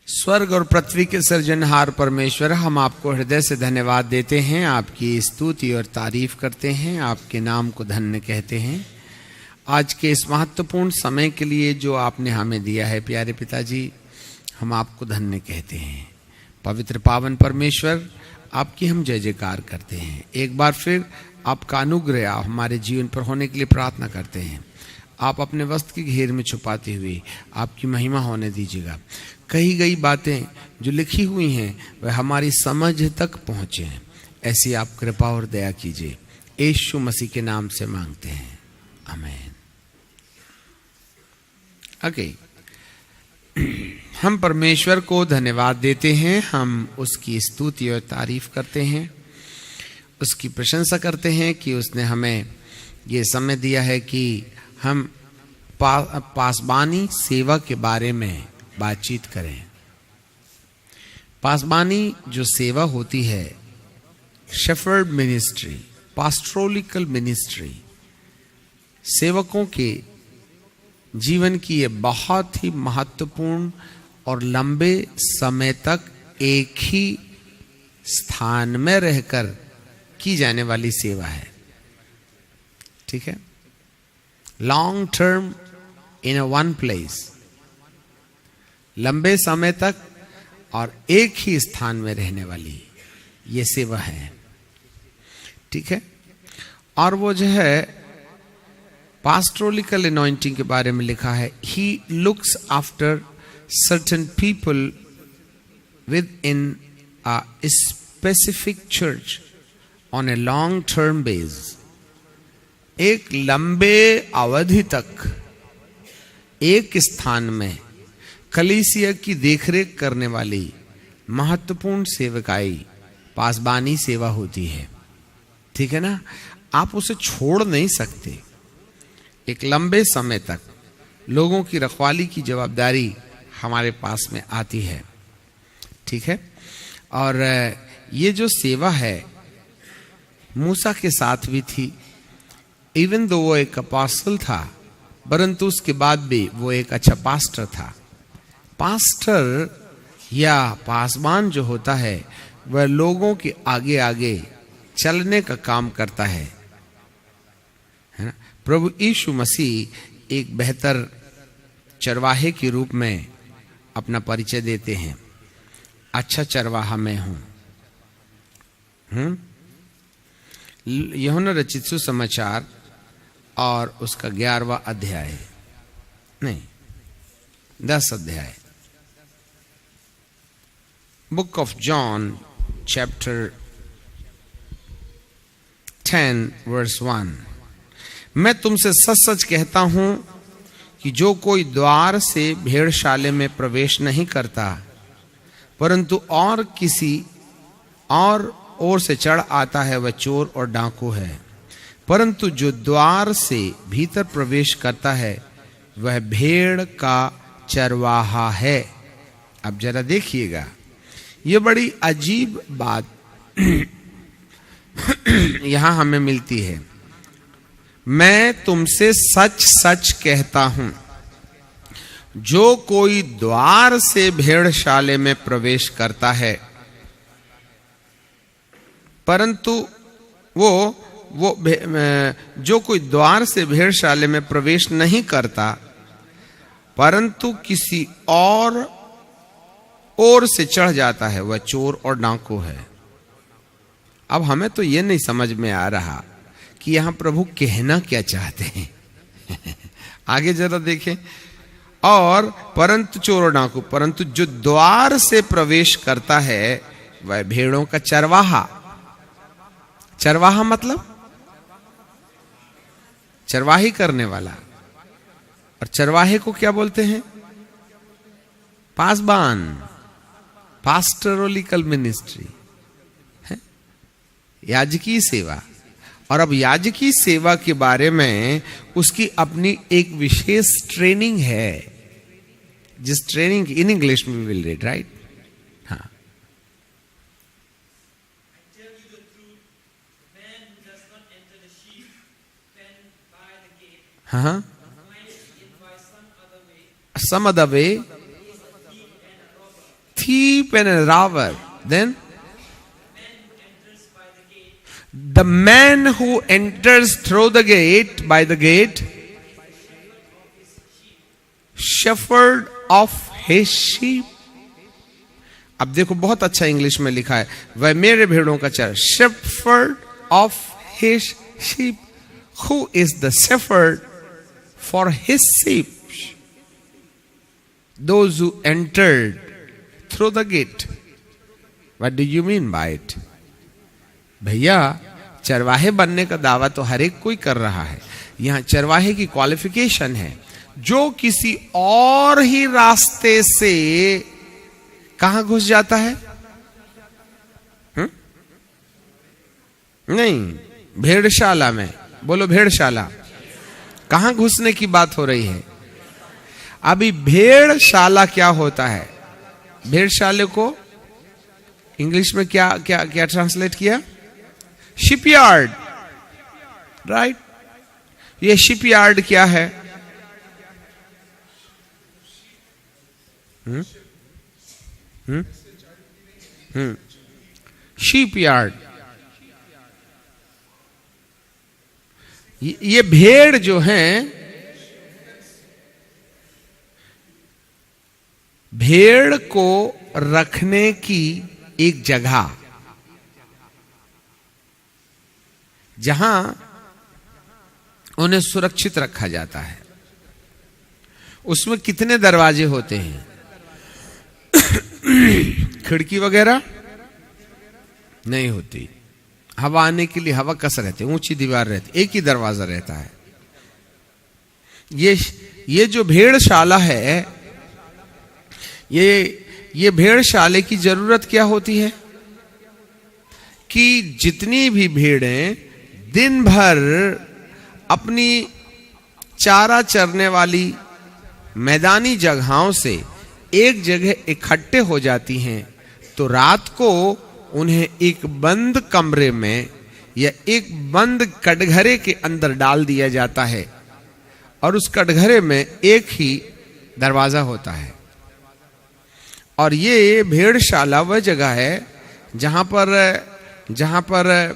स्वर्ग और पृथ्वी के सृजनहार परमेश्वर, हम आपको हृदय से धन्यवाद देते हैं, आपकी स्तुति और तारीफ करते हैं, आपके नाम को धन्य कहते हैं। आज के इस महत्वपूर्ण समय के लिए जो आपने हमें दिया है प्यारे पिताजी, हम आपको धन्य कहते हैं। पवित्र पावन परमेश्वर, आपकी हम जय जयकार करते हैं। एक बार फिर आपका अनुग्रह हमारे जीवन पर होने के लिए प्रार्थना करते हैं। आप अपने वस्त्र की घेर में छुपाते हुए आपकी महिमा होने दीजिएगा। कही गई बातें जो लिखी हुई हैं वह हमारी समझ तक पहुँचे, ऐसी आप कृपा और दया कीजिए। यीशु मसीह के नाम से मांगते हैं, आमीन। ओके, हम परमेश्वर को धन्यवाद देते हैं, हम उसकी स्तुति और तारीफ करते हैं, उसकी प्रशंसा करते हैं कि उसने हमें ये समय दिया है कि हम पासबानी सेवा के बारे में बातचीत करें। पासबानी जो सेवा होती है, शेफर्ड मिनिस्ट्री, पास्टोरलिकल मिनिस्ट्री, सेवकों के जीवन की ये बहुत ही महत्वपूर्ण और लंबे समय तक एक ही स्थान में रहकर की जाने वाली सेवा है। ठीक है, long term in a one place, लंबे समय तक और एक ही स्थान में रहने वाली ये सेवा है। ठीक है, और वो जो है पास्टोरलिकल अनॉइंटिंग के बारे में लिखा है, he looks after certain people with in a specific church on a long term base. एक लंबे अवधि तक एक स्थान में कलीसिया की देखरेख करने वाली महत्वपूर्ण सेवकाई पासबानी सेवा होती है। ठीक है ना, आप उसे छोड़ नहीं सकते। एक लंबे समय तक लोगों की रखवाली की जवाबदारी हमारे पास में आती है। ठीक है, और ये जो सेवा है मूसा के साथ भी थी। इवन दो वो एक अपोस्टल था, परंतु उसके बाद भी वो एक अच्छा पास्टर था। पास्टर या पासबान जो होता है वह लोगों के आगे आगे चलने का काम करता है ना। प्रभु यीशु मसीह एक बेहतर चरवाहे के रूप में अपना परिचय देते हैं। अच्छा चरवाहा मैं हूं। यूहन्ना रचित सुसमाचार और उसका 11वां अध्याय, नहीं 10 अध्याय, book of John chapter 10 verse 1। मैं तुमसे सच सच कहता हूं कि जो कोई द्वार से भेड़शाले में प्रवेश नहीं करता परंतु और किसी और ओर से चढ़ आता है वह चोर और डाकू है, परंतु जो द्वार से भीतर प्रवेश करता है वह भेड़ का चरवाहा है। अब जरा देखिएगा, ये बड़ी अजीब बात यहां हमें मिलती है। मैं तुमसे सच सच कहता हूं, जो कोई द्वार से भेड़शाले में प्रवेश करता है परंतु वो जो कोई द्वार से भेड़शाले में प्रवेश नहीं करता परंतु किसी और ओर से चढ़ जाता है वह चोर और डाकू है। अब हमें तो ये नहीं समझ में आ रहा कि यहां प्रभु कहना क्या चाहते हैं। आगे जरा देखें, और परंतु चोर और डाकू, परंतु जो द्वार से प्रवेश करता है वह भेड़ों का चरवाहा। चरवाहा मतलब चरवाही करने वाला, और चरवाहे को क्या बोलते हैं? पासबान, पास्टोरलिकल मिनिस्ट्री है, याजकी सेवा। और अब याजकी सेवा के बारे में उसकी अपनी एक विशेष ट्रेनिंग है, जिस ट्रेनिंग इन इंग्लिश में विल रीड, राइट? हाँ, हाँ, some other way sheep and a robber. Then the man who enters through the gate, by the gate, shepherd of his sheep. अब देखो बहुत अच्छा इंग्लिश में लिखा है, वह मेरे भेड़ों का चर, shepherd of his sheep. Who is the shepherd for his sheep? Those who entered through the gate. What do you mean by it? भैया, चरवाहे बनने का दावा तो हर एक कोई कर रहा है. यहां चरवाहे की क्वालिफिकेशन है जो किसी और ही रास्ते से कहां घुस जाता है. नहीं, भेड़शाला में. बोलो भेड़शाला. कहां घुसने की बात हो रही है? अभी भेड़शाला क्या होता है? भेड़शाले को इंग्लिश में क्या क्या क्या ट्रांसलेट किया? शिपयार्ड. राइट. ये शिपयार्ड क्या है? शिपयार्ड. ये भेड़ जो हैं, भेड़ को रखने की एक जगह, जहां उन्हें सुरक्षित रखा जाता है. उसमें कितने दरवाजे होते हैं? खिड़की वगैरह नहीं होती. हवा आने के लिए हवा कस रहती, ऊंची दीवार रहती, एक ही दरवाजा रहता है. ये जो भेड़शाला है, ये भेड़शाले की जरूरत क्या होती है कि जितनी भी भेड़ें दिन भर अपनी चारा चरने वाली मैदानी जगहों से एक जगह इकट्ठे हो जाती हैं, तो रात को उन्हें एक बंद कमरे में या एक बंद कटघरे के अंदर डाल दिया जाता है, और उस कटघरे में एक ही दरवाजा होता है. और ये भेड़शाला वह जगह है जहां पर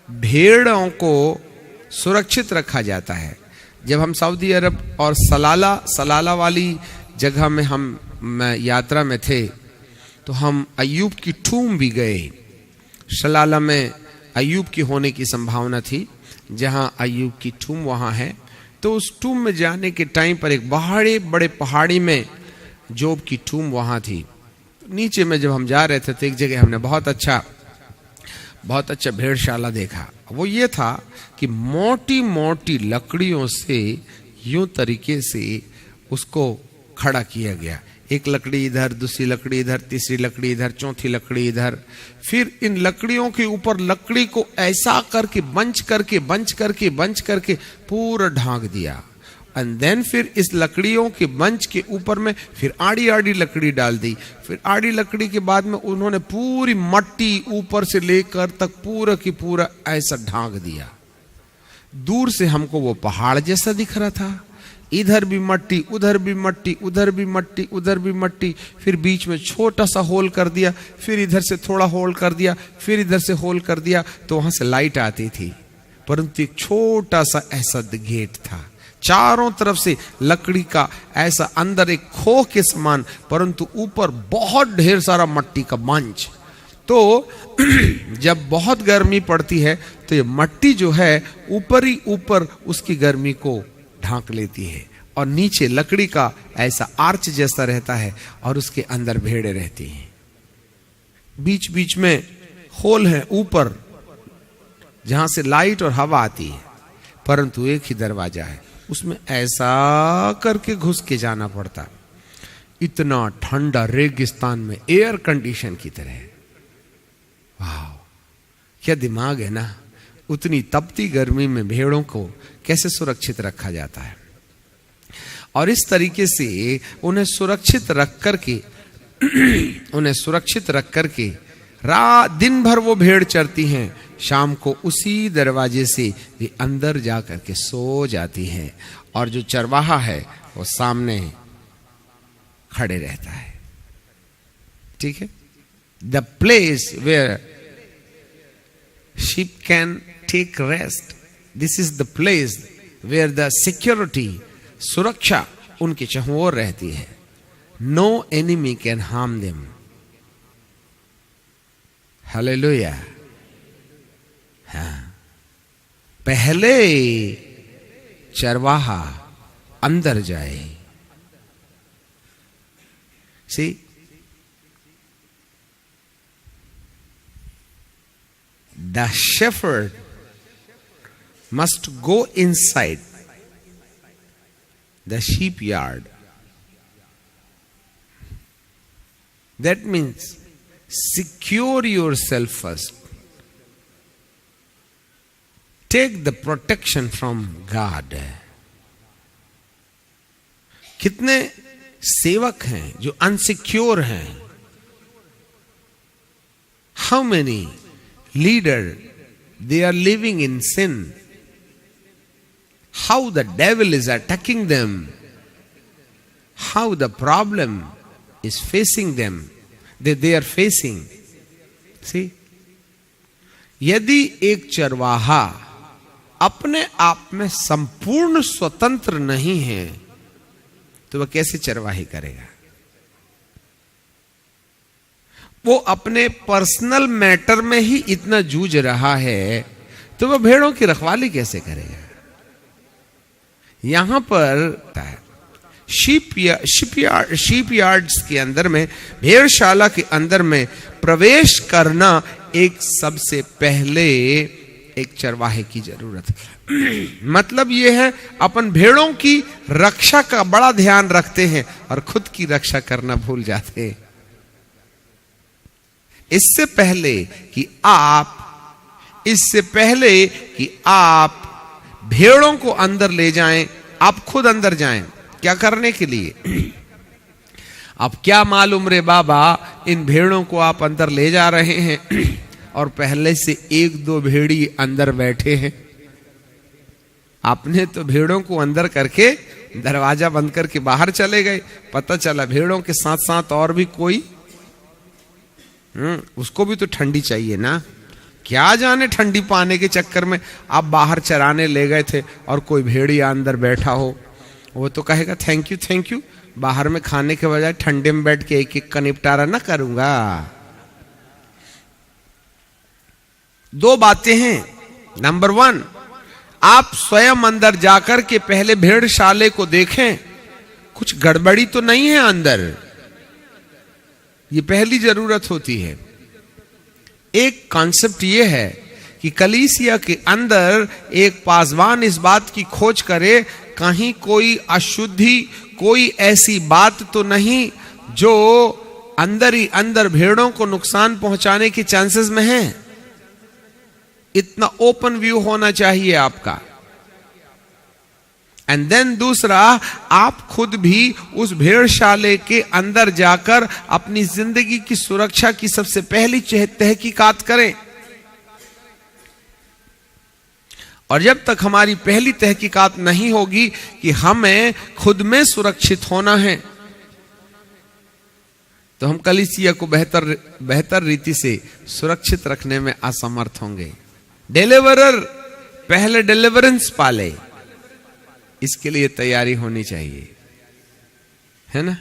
भेड़ों को सुरक्षित रखा जाता है. जब हम सऊदी अरब और सलाला वाली जगह में हम यात्रा में थे, तो हम अय्यूब की टूम भी गए. सलाला में अय्यूब की होने की संभावना थी. जहां अय्यूब की टूम वहां है, तो उस टूम में जाने के टाइम पर एक बड़े पहाड़ी में जोब की टूम वहां थी. नीचे में जब हम जा रहे थे, तो एक जगह हमने बहुत अच्छा भेड़शाला देखा. वो ये था कि मोटी मोटी लकड़ियों से यूं तरीके से उसको खड़ा किया गया. एक लकड़ी इधर, दूसरी लकड़ी इधर, तीसरी लकड़ी इधर, चौथी लकड़ी इधर. फिर इन लकड़ियों के ऊपर लकड़ी को ऐसा करके बंच करके पूरा ढांक दिया. एंड देन फिर इस लकड़ियों के बंच के ऊपर में फिर आड़ी लकड़ी डाल दी. फिर आड़ी लकड़ी के बाद में उन्होंने पूरी मट्टी ऊपर से लेकर तक पूरा की पूरा ऐसा ढांक दिया. दूर से हमको वो पहाड़ जैसा दिख रहा था. इधर भी मट्टी, उधर भी मट्टी, उधर भी मट्टी, उधर भी मट्टी. फिर बीच में छोटा सा होल कर दिया, फिर इधर से थोड़ा होल कर दिया, फिर इधर से होल कर दिया, तो वहां से लाइट आती थी. परंतु एक छोटा सा ऐसा गेट था. चारों तरफ से लकड़ी का ऐसा अंदर एक खोह के समान, परंतु ऊपर बहुत ढेर सारा मट्टी का मंच. तो जब बहुत गर्मी पड़ती है, तो ये मट्टी जो है ऊपर ही ऊपर उसकी गर्मी को ढांक लेती है, और नीचे लकड़ी का ऐसा आर्च जैसा रहता है, और उसके अंदर भेड़ें रहती हैं. बीच बीच में होल है ऊपर, जहां से लाइट और हवा आती है, परंतु एक ही दरवाजा है. उसमें ऐसा करके घुस के जाना पड़ता. इतना ठंडा रेगिस्तान में एयर कंडीशन की तरह. वाह, क्या दिमाग है ना. उतनी तपती गर्मी में भेड़ों को कैसे सुरक्षित रखा जाता है. और इस तरीके से उन्हें सुरक्षित रख करके दिन भर वो भेड़ चरती हैं. शाम को उसी दरवाजे से वे अंदर जा करके सो जाती हैं, और जो चरवाहा है वो सामने खड़े रहता है. ठीक है, the place where sheep can take rest, this is the place where the security, सुरक्षा उनके चारों ओर रहती है. No enemy can harm them. Hallelujah. हाँ, पहले चरवाहा अंदर जाए. See, the shepherd must go inside the sheep yard. That means secure yourself first. Take the protection from God. कितने सेवक हैं जो अनसिक्योर हैं? How many leaders, they are living in sin? How the devil is attacking them, how the problem is facing them, they are facing. See, यदि एक चरवाहा अपने आप में संपूर्ण स्वतंत्र नहीं है तो वह कैसे चरवाही करेगा? वो अपने पर्सनल मैटर में ही इतना जूझ रहा है तो वह भेड़ों की रखवाली कैसे करेगा? यहां पर शीप यार्ड्स के अंदर में, भेड़शाला के अंदर में प्रवेश करना एक सबसे पहले एक चरवाहे की जरूरत है. मतलब यह है अपन भेड़ों की रक्षा का बड़ा ध्यान रखते हैं और खुद की रक्षा करना भूल जाते हैं. इससे पहले कि आप भेड़ों को अंदर ले जाएं, आप खुद अंदर जाएं. क्या करने के लिए? अब क्या मालूम रे बाबा, इन भेड़ों को आप अंदर ले जा रहे हैं और पहले से एक दो भेड़ी अंदर बैठे हैं. आपने तो भेड़ों को अंदर करके दरवाजा बंद करके बाहर चले गए. पता चला भेड़ों के साथ साथ और भी कोई, उसको भी तो ठंडी चाहिए ना. क्या जाने ठंडी पाने के चक्कर में आप बाहर चराने ले गए थे और कोई भेड़िया अंदर बैठा हो, वो तो कहेगा थैंक यू, बाहर में खाने के बजाय ठंडे में बैठ के एक एक का निपटारा ना करूंगा. दो बातें हैं. नंबर 1, आप स्वयं अंदर जाकर के पहले भेड़शाले को देखें, कुछ गड़बड़ी तो नहीं है अंदर. ये पहली जरूरत होती है. एक कॉन्सेप्ट ये है कि कलीसिया के अंदर एक पासवान इस बात की खोज करे कहीं कोई अशुद्धि, कोई ऐसी बात तो नहीं जो अंदर ही अंदर भेड़ों को नुकसान पहुंचाने के चांसेस में है. इतना ओपन व्यू होना चाहिए आपका. एंड देन दूसरा, आप खुद भी उस भेड़शाले के अंदर जाकर अपनी जिंदगी की सुरक्षा की सबसे पहली तहकीकात करें. और जब तक हमारी पहली तहकीकात नहीं होगी कि हमें खुद में सुरक्षित होना है, तो हम कलीसिया को बेहतर रीति से सुरक्षित रखने में असमर्थ होंगे. डिलीवरर पहले डिलीवरेंस पाले, इसके लिए तैयारी होनी चाहिए, है ना.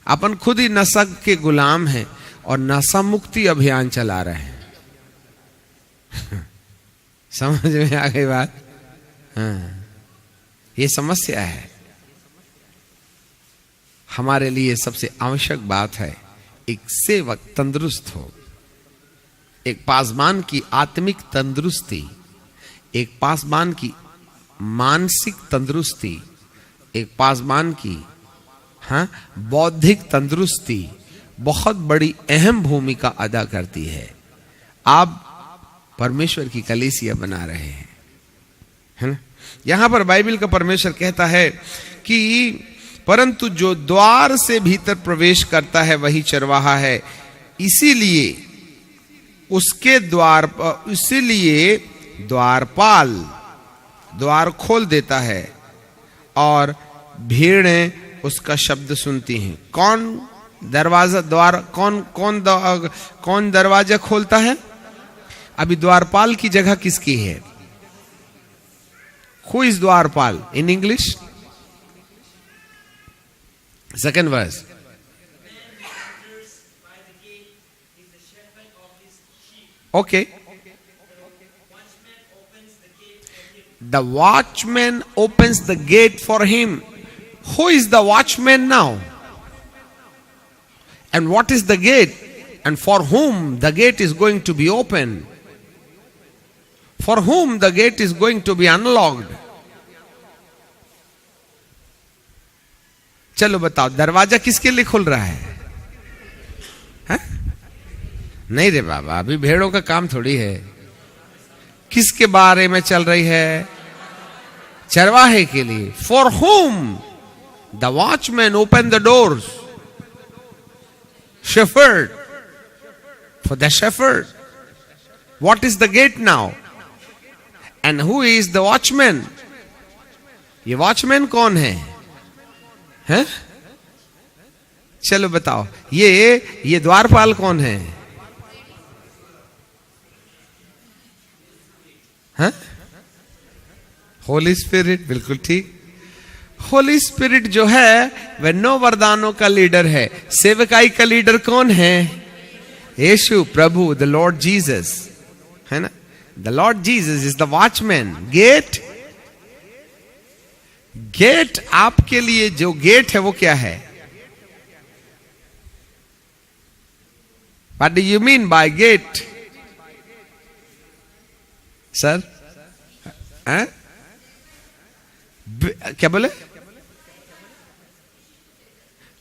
अपन खुद ही नशा के गुलाम हैं और नशा मुक्ति अभियान चला रहे हैं. समझ में आ गई बात? हाँ, ये समस्या है. हमारे लिए सबसे आवश्यक बात है एक सेवक तंदुरुस्त हो, एक पासवान की आत्मिक तंदुरुस्ती, एक पासवान की मानसिक तंदुरुस्ती, एक पासवान की बौद्धिक तंदुरुस्ती बहुत बड़ी अहम भूमिका अदा करती है. आप परमेश्वर की कलीसिया बना रहे हैं, है ना. यहां पर बाइबल का परमेश्वर कहता है कि परंतु जो द्वार से भीतर प्रवेश करता है वही चरवाहा है, इसीलिए द्वारपाल द्वार खोल देता है और भेड़ें उसका शब्द सुनती हैं. कौन दरवाजा, द्वार, कौन दरवाजा खोलता है? अभी द्वारपाल की जगह किसकी है? Who is dwarpal in English? Second verse, okay. The watchman opens the gate for him. Who is the watchman now? And what is the gate? And for whom the gate is going to be opened? For whom the gate is going to be unlocked? चलो बताओ, दरवाजा किसके लिए खुल रहा है? नहीं रे बाबा, अभी भेड़ों का काम थोड़ी है। किसके बारे में चल रही है? चरवाहे के लिए। For whom the watchman opened the doors? Shepherd. For the shepherd. What is the gate now? And who is the watchman? ये watchman कौन है? हैं? चलो बताओ, ये द्वारपाल कौन है? होली स्पिरिट, बिल्कुल ठीक। होली स्पिरिट जो है वह 9 वरदानों का लीडर है। सेवकाई का लीडर कौन है? यीशु प्रभु, द लॉर्ड जीसस, है ना? The Lord Jesus is the watchman. Gate आपके लिए जो गेट है वो क्या है? What do you mean by gate sir? क्या बोले?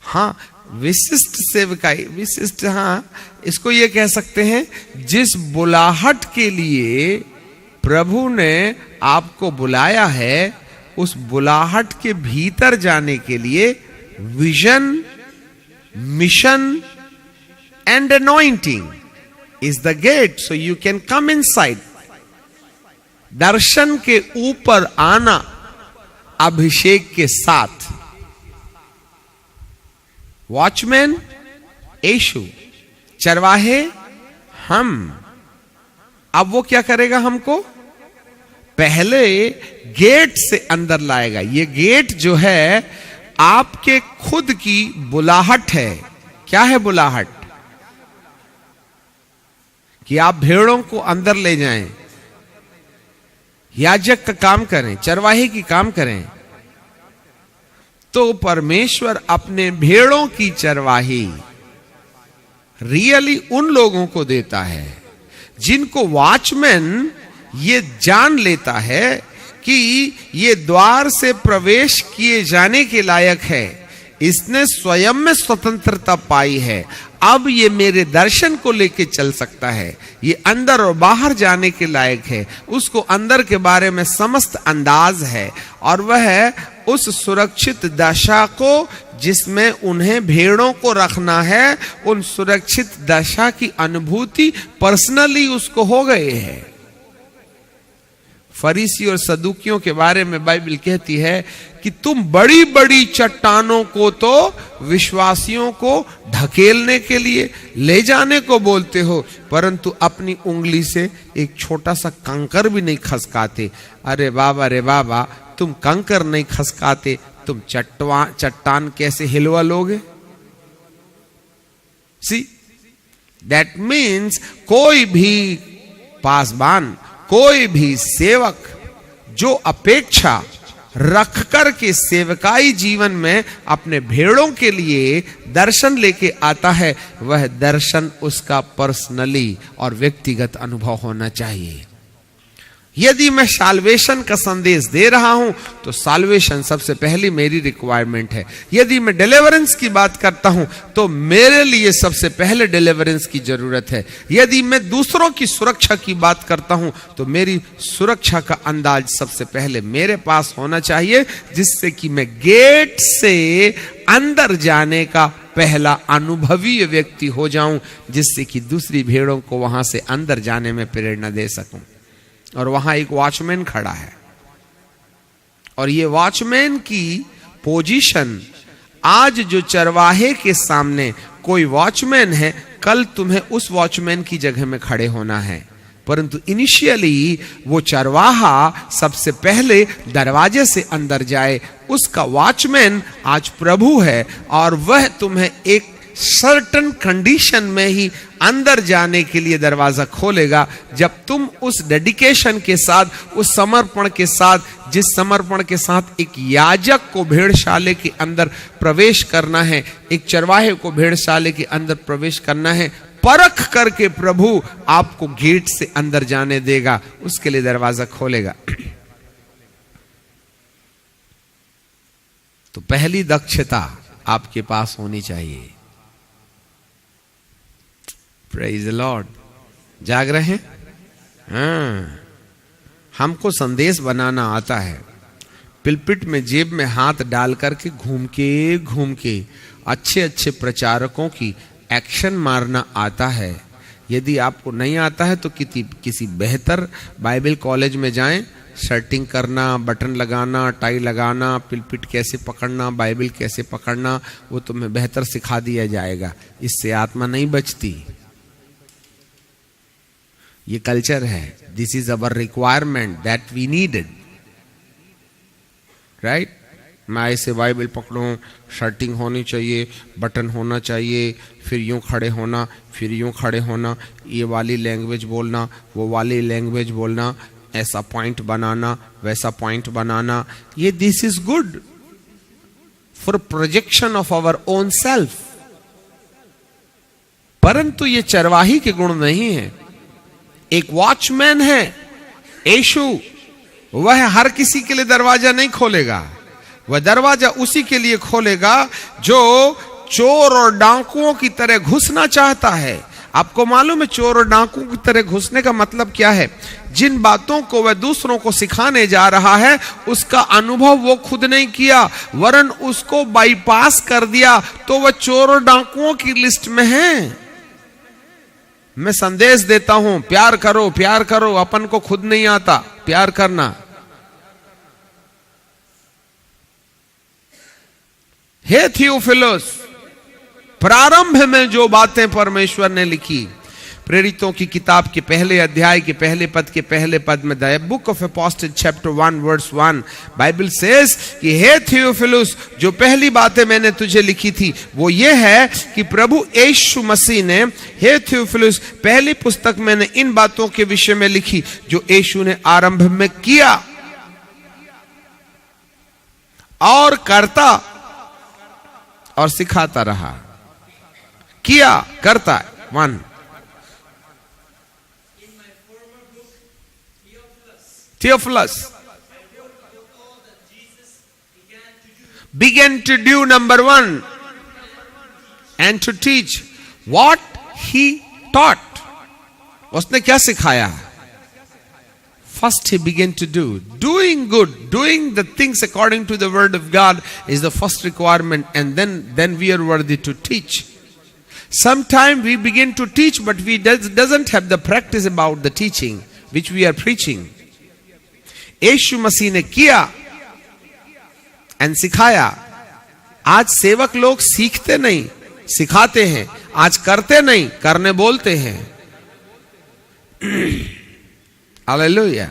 हाँ, विशिष्ट सेवकाई, विशिष्ट, हाँ, इसको ये कह सकते हैं जिस बुलाहट के लिए प्रभु ने आपको बुलाया है, उस बुलाहट के भीतर जाने के लिए vision, mission and anointing is the gate, so you can come inside. दर्शन के ऊपर आना अभिषेक के साथ। वॉचमैन यीशु, चरवाहे हम। अब वो क्या करेगा? हमको पहले गेट से अंदर लाएगा। ये गेट जो है आपके खुद की बुलाहट है। क्या है बुलाहट? कि आप भेड़ों को अंदर ले जाएं, याजक का काम करें, चरवाहे की काम करें। तो परमेश्वर अपने भेड़ों की चरवाही रियली उन लोगों को देता है जिनको वॉचमैन ये जान लेता है कि ये द्वार से प्रवेश किए जाने के लायक है, इसने स्वयं में स्वतंत्रता पाई है, अब ये मेरे दर्शन को लेके चल सकता है, ये अंदर और बाहर जाने के लायक है, उसको अंदर के बारे में समस्त अंदाज है, और वह उस सुरक्षित दशा को जिसमें उन्हें भेड़ों को रखना है, उन सुरक्षित दशा की अनुभूति पर्सनली उसको हो गए है। फरीसी और सदूकियों के बारे में बाइबल कहती है कि तुम बड़ी बड़ी चट्टानों को तो विश्वासियों को ढकेलने के लिए ले जाने को बोलते हो, परंतु अपनी उंगली से एक छोटा सा कंकर भी नहीं खसकाते। अरे बाबा, तुम कंकर नहीं खसकाते, तुम चट्टान कैसे हिलवा लोगे? सी दैट मीन्स कोई भी पासबान, कोई भी सेवक जो अपेक्षा रख कर के सेवकाई जीवन में अपने भेड़ों के लिए दर्शन लेके आता है, वह दर्शन उसका पर्सनली और व्यक्तिगत अनुभव होना चाहिए। यदि मैं साल्वेशन का संदेश दे रहा हूं तो साल्वेशन सबसे पहली मेरी रिक्वायरमेंट है। यदि मैं डिलीवरेंस की बात करता हूं तो मेरे लिए सबसे पहले डिलीवरेंस की जरूरत है। यदि मैं दूसरों की सुरक्षा की बात करता हूं तो मेरी सुरक्षा का अंदाज सबसे पहले मेरे पास होना चाहिए, जिससे कि मैं गेट से अंदर जाने का पहला अनुभवी व्यक्ति हो जाऊं, जिससे कि दूसरी भेड़ों को वहां से अंदर जाने में प्रेरणा दे सकूं। और वहां एक वॉचमैन खड़ा है, और ये वॉचमैन की पोजीशन आज जो चरवाहे के सामने कोई वॉचमैन है, कल तुम्हें उस वॉचमैन की जगह में खड़े होना है। परंतु इनिशियली वो चरवाहा सबसे पहले दरवाजे से अंदर जाए। उसका वॉचमैन आज प्रभु है और वह तुम्हें एक सर्टन कंडीशन में ही अंदर जाने के लिए दरवाजा खोलेगा, जब तुम उस डेडिकेशन के साथ, उस समर्पण के साथ, जिस समर्पण के साथ एक याजक को भेड़शाले के अंदर प्रवेश करना है, एक चरवाहे को भेड़शाले के अंदर प्रवेश करना है, परख करके प्रभु आपको गेट से अंदर जाने देगा, उसके लिए दरवाजा खोलेगा। तो पहली दक्षता आपके पास होनी चाहिए। Praise the Lord. जाग रहे हैं? हाँ, हमको संदेश बनाना आता है। पिलपिट में जेब में हाथ डाल करके घूम के अच्छे अच्छे प्रचारकों की एक्शन मारना आता है। यदि आपको नहीं आता है तो किसी बेहतर बाइबल कॉलेज में जाएं, शर्टिंग करना, बटन लगाना, टाई लगाना, पिलपिट कैसे पकड़ना, बाइबल कैसे पकड़ना, वो तुम्हें बेहतर सिखा दिया जाएगा। इससे आत्मा नहीं बचती। ये कल्चर है। This is our requirement that we needed, right? मैं ऐसे बाइबल पकड़ूं, शर्टिंग होनी चाहिए, बटन होना चाहिए, फिर यूं खड़े होना, फिर यूं खड़े होना, ये वाली लैंग्वेज बोलना, वो वाली लैंग्वेज बोलना, ऐसा पॉइंट बनाना, वैसा पॉइंट बनाना। ये this is good for projection of our own self, परंतु ये चरवाही के गुण नहीं है। एक वॉचमैन है यीशु, वह हर किसी के लिए दरवाजा नहीं खोलेगा। वह दरवाजा उसी के लिए खोलेगा जो चोर और डाकुओं की तरह घुसना चाहता है। आपको मालूम है चोर और डाकुओं की तरह घुसने का मतलब क्या है? जिन बातों को वह दूसरों को सिखाने जा रहा है उसका अनुभव वो खुद नहीं किया, वरन उसको बाईपास कर दिया, तो वह चोर और डाकुओं की लिस्ट में है। मैं संदेश देता हूं, प्यार करो, प्यार करो, अपन को खुद नहीं आता प्यार करना। हे थियोफिलुस, प्रारंभ में जो बातें परमेश्वर ने लिखी, प्रेरितों की किताब के पहले अध्याय के पहले पद के पहले पद में, the book of apostle chapter 1 verse 1, Bible says कि हे थियोफिलुस, जो पहली बातें मैंने तुझे लिखी थी वो ये है कि प्रभु यीशु मसीह ने, हे थियोफिलुस, पहली पुस्तक मैंने इन बातों के विषय में लिखी जो यीशु ने आरंभ में किया और करता और सिखाता रहा। किया, करता, 1। Theophilus began to do, number 1, and to teach what he taught. उसने क्या सिखाया? First he began to do. Doing good, doing the things according to the word of God is the first requirement, and then we are worthy to teach. Sometimes we begin to teach, but we doesn't have the practice about the teaching which we are preaching. यीशु मसीह ने किया and सिखाया। आज सेवक लोग सीखते नहीं, सिखाते हैं। आज करते नहीं, करने बोलते हैं। हालेलुया।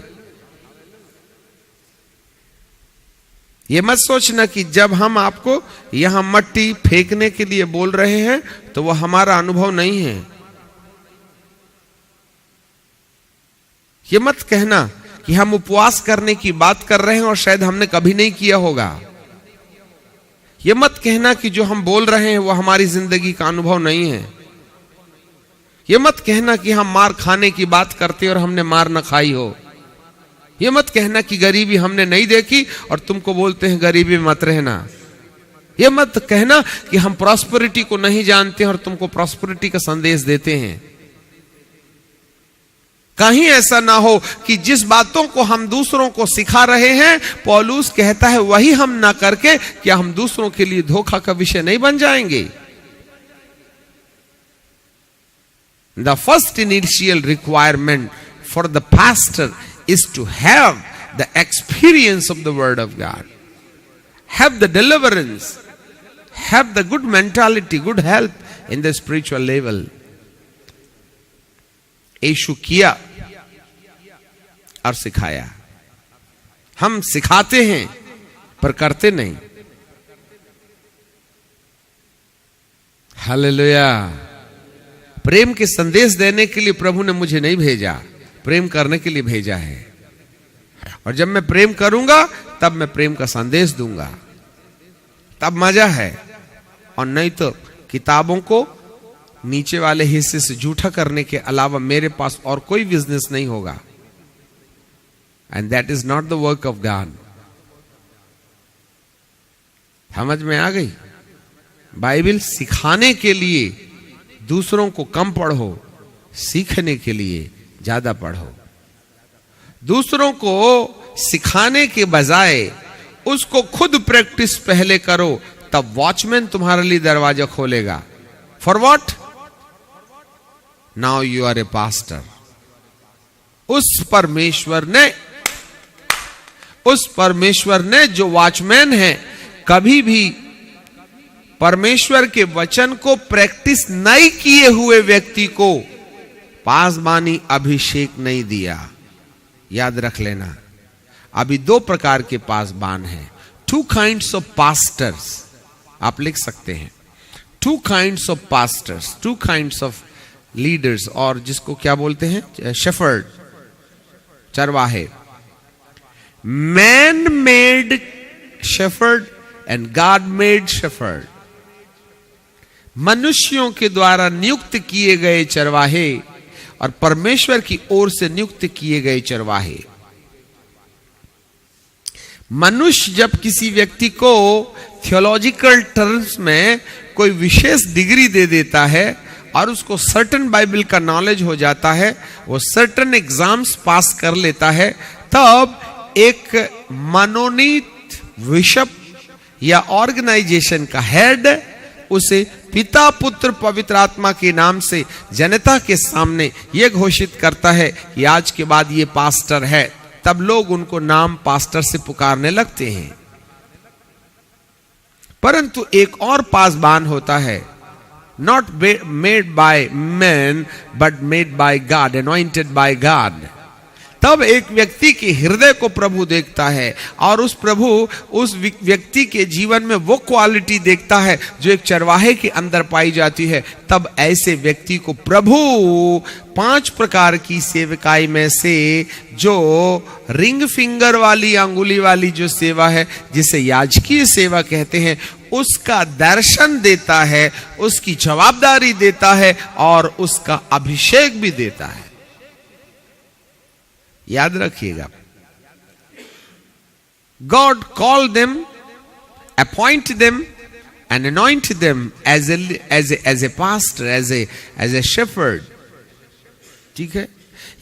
ये मत सोचना कि जब हम आपको यहां मट्टी फेंकने के लिए बोल रहे हैं तो वो हमारा अनुभव नहीं है। ये मत कहना कि हम उपवास करने की बात कर रहे हैं और शायद हमने कभी नहीं किया होगा। यह मत कहना कि जो हम बोल रहे हैं वो हमारी जिंदगी का अनुभव नहीं है। यह मत कहना कि हम मार खाने की बात करते और हमने मार न खाई हो। यह मत कहना कि गरीबी हमने नहीं देखी और तुमको बोलते हैं गरीबी मत रहना। यह मत कहना कि हम प्रॉस्पेरिटी को नहीं जानते और तुमको प्रॉस्पेरिटी का संदेश देते हैं। कहीं ऐसा ना हो कि जिस बातों को हम दूसरों को सिखा रहे हैं, पौलुस कहता है वही हम ना करके क्या हम दूसरों के लिए धोखा का विषय नहीं बन जाएंगे? The first initial requirement for the pastor is to have the experience of the word of God, have the deliverance, have the good mentality, good health in the spiritual level. Yeshu किया और सिखाया। हम सिखाते हैं पर करते नहीं। हालेलुया। प्रेम के संदेश देने के लिए प्रभु ने मुझे नहीं भेजा, प्रेम करने के लिए भेजा है। और जब मैं प्रेम करूंगा तब मैं प्रेम का संदेश दूंगा, तब मजा है। और नहीं तो किताबों को नीचे वाले हिस्से से जूठा करने के अलावा मेरे पास और कोई बिजनेस नहीं होगा। And that is not the work of God. समझ में आ गई? बाइबल सिखाने के लिए दूसरों को कम पढ़ो, सीखने के लिए ज्यादा पढ़ो। दूसरों को सिखाने के बजाय उसको खुद प्रैक्टिस पहले करो, तब वॉचमैन तुम्हारे लिए दरवाजा खोलेगा। For what? Now you are a pastor. उस परमेश्वर ने जो वॉचमैन है, कभी भी परमेश्वर के वचन को प्रैक्टिस नहीं किए हुए व्यक्ति को पासबानी अभिषेक नहीं दिया। याद रख लेना। अभी दो प्रकार के पासबान हैं। 2 kinds of pastors। आप लिख सकते हैं 2 kinds of pastors, 2 kinds of leaders, और जिसको क्या बोलते हैं? शेफर्ड, चरवाहे। Man made shepherd and God made shepherd. मनुष्यों के द्वारा नियुक्त किए गए चरवाहे और परमेश्वर की ओर से नियुक्त किए गए चरवाहे। मनुष्य जब किसी व्यक्ति को थियोलॉजिकल टर्म्स में कोई विशेष डिग्री दे देता है और उसको सर्टेन बाइबल का नॉलेज हो जाता है, वो सर्टेन एग्जाम्स पास कर लेता है, तब एक मनोनीत बिशप या ऑर्गेनाइजेशन का हेड उसे पिता पुत्र पवित्र आत्मा के नाम से जनता के सामने यह घोषित करता है कि आज के बाद ये पास्टर है। तब लोग उनको नाम पास्टर से पुकारने लगते हैं। परंतु एक और पासबान होता है, not made by man but made by God, anointed by God. तब एक व्यक्ति के हृदय को प्रभु देखता है और उस व्यक्ति के जीवन में वो क्वालिटी देखता है जो एक चरवाहे के अंदर पाई जाती है। तब ऐसे व्यक्ति को प्रभु 5 प्रकार की सेवकाई में से जो रिंग फिंगर वाली, अंगुली वाली जो सेवा है, जिसे याजकीय सेवा कहते हैं, उसका दर्शन देता है, उसकी जवाबदारी देता है और उसका अभिषेक भी देता है। याद रखिएगा, God called them, appoint them and anoint them as a pastor, as a shepherd। ठीक है?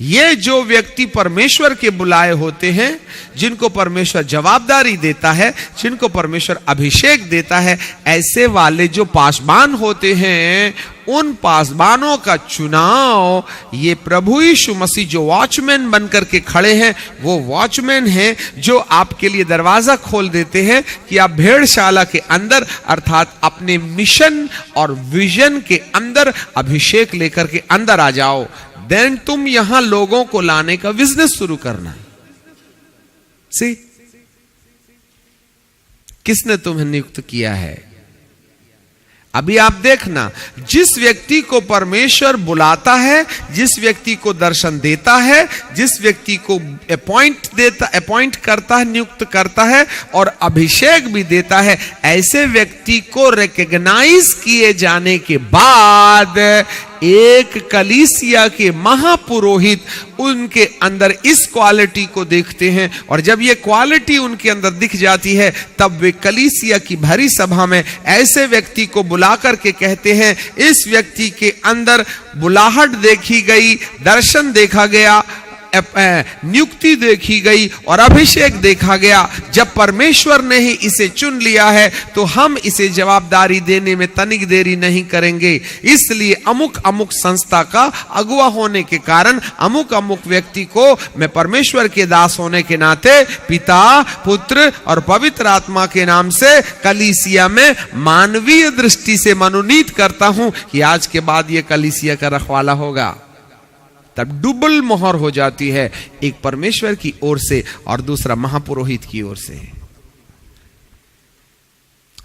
ये जो व्यक्ति परमेश्वर के बुलाए होते हैं, जिनको परमेश्वर जवाबदारी देता है, जिनको परमेश्वर अभिषेक देता है, ऐसे वाले जो पासबान होते हैं, उन पासबानों का चुनाव ये प्रभु यीशु मसीह जो वॉचमैन बनकर के खड़े हैं, वो वॉचमैन हैं जो आपके लिए दरवाजा खोल देते हैं कि आप भेड़शाला के अंदर अर्थात अपने मिशन और विजन के अंदर अभिषेक लेकर के अंदर आ जाओ। देन तुम यहां लोगों को लाने का बिजनेस शुरू करना। सी, किसने तुम्हें नियुक्त किया है? अभी आप देखना, जिस व्यक्ति को परमेश्वर बुलाता है, जिस व्यक्ति को दर्शन देता है, जिस व्यक्ति को अपॉइंट करता है, नियुक्त करता है और अभिषेक भी देता है, ऐसे व्यक्ति को रिकॉग्नाइज किए जाने के बाद एक कलीसिया के महापुरोहित उनके अंदर इस क्वालिटी को देखते हैं, और जब ये क्वालिटी उनके अंदर दिख जाती है, तब वे कलीसिया की भरी सभा में ऐसे व्यक्ति को बुलाकर के कहते हैं, इस व्यक्ति के अंदर बुलाहट देखी गई, दर्शन देखा गया, नियुक्ति देखी गई और अभिषेक देखा गया। जब परमेश्वर ने ही इसे चुन लिया है तो हम इसे जवाबदारी देने में तनिक देरी नहीं करेंगे। इसलिए अमुक अमुक संस्था का अगुवा होने के कारण अमुक अमुक व्यक्ति को मैं परमेश्वर के दास होने के नाते पिता, पुत्र और पवित्र आत्मा के नाम से कलीसिया में मानवीय दृष्टि से मनोनीत करता हूं कि आज के बाद यह कलीसिया का रखवाला होगा। तब डबल मोहर हो जाती है, एक परमेश्वर की ओर से और दूसरा महापुरोहित की ओर से।